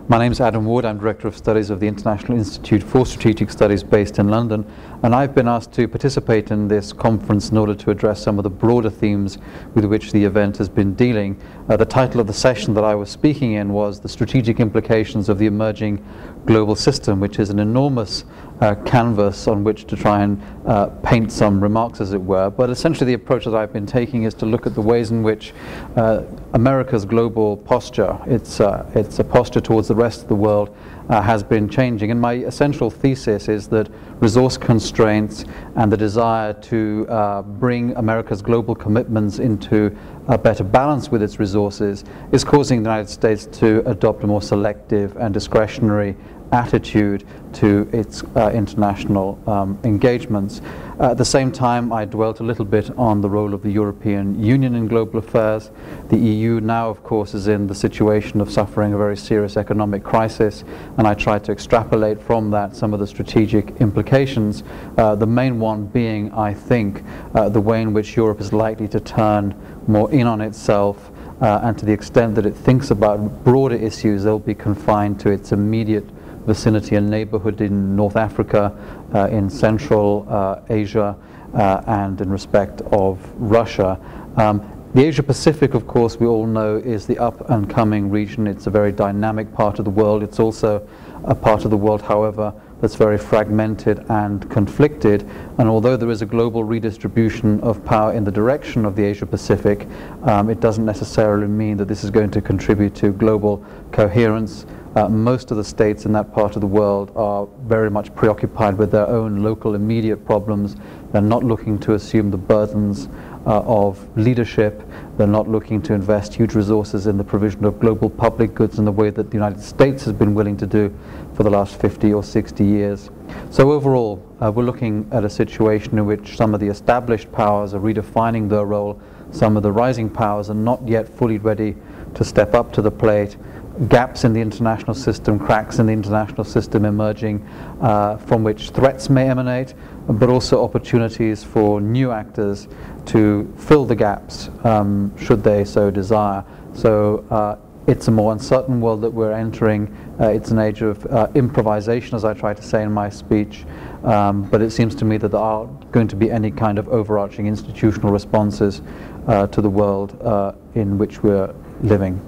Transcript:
My name is Adam Ward. I'm Director of Studies of the International Institute for Strategic Studies based in London, and I've been asked to participate in this conference in order to address some of the broader themes with which the event has been dealing. The title of the session that I was speaking in was The Strategic Implications of the Emerging Global System, which is an enormous canvas on which to try and paint some remarks, as it were. But essentially the approach that I've been taking is to look at the ways in which America's global posture, it's a posture towards the rest of the world, has been changing. And my essential thesis is that resource constraints and the desire to bring America's global commitments into a better balance with its resources is causing the United States to adopt a more selective and discretionary attitude to its international engagements. At the same time, I dwelt a little bit on the role of the European Union in global affairs. The EU now, of course, is in the situation of suffering a very serious economic crisis, and I tried to extrapolate from that some of the strategic implications, the main one being, I think, the way in which Europe is likely to turn more in on itself, and to the extent that it thinks about broader issues, they'll be confined to its immediate vicinity and neighborhood in North Africa, in Central Asia, and in respect of Russia. The Asia Pacific, of course, we all know, is the up and coming region. It's a very dynamic part of the world. It's also a part of the world, however, that's very fragmented and conflicted. And although there is a global redistribution of power in the direction of the Asia Pacific, it doesn't necessarily mean that this is going to contribute to global coherence. Most of the states in that part of the world are very much preoccupied with their own local immediate problems. They're not looking to assume the burdens of leadership. They're not looking to invest huge resources in the provision of global public goods in the way that the United States has been willing to do for the last 50 or 60 years. So overall, we're looking at a situation in which some of the established powers are redefining their role. Some of the rising powers are not yet fully ready to step up to the plate. Gaps in the international system, cracks in the international system emerging, from which threats may emanate, but also opportunities for new actors to fill the gaps, should they so desire. So it's a more uncertain world that we're entering. It's an age of improvisation, as I tried to say in my speech, but it seems to me that there aren't going to be any kind of overarching institutional responses to the world in which we're living.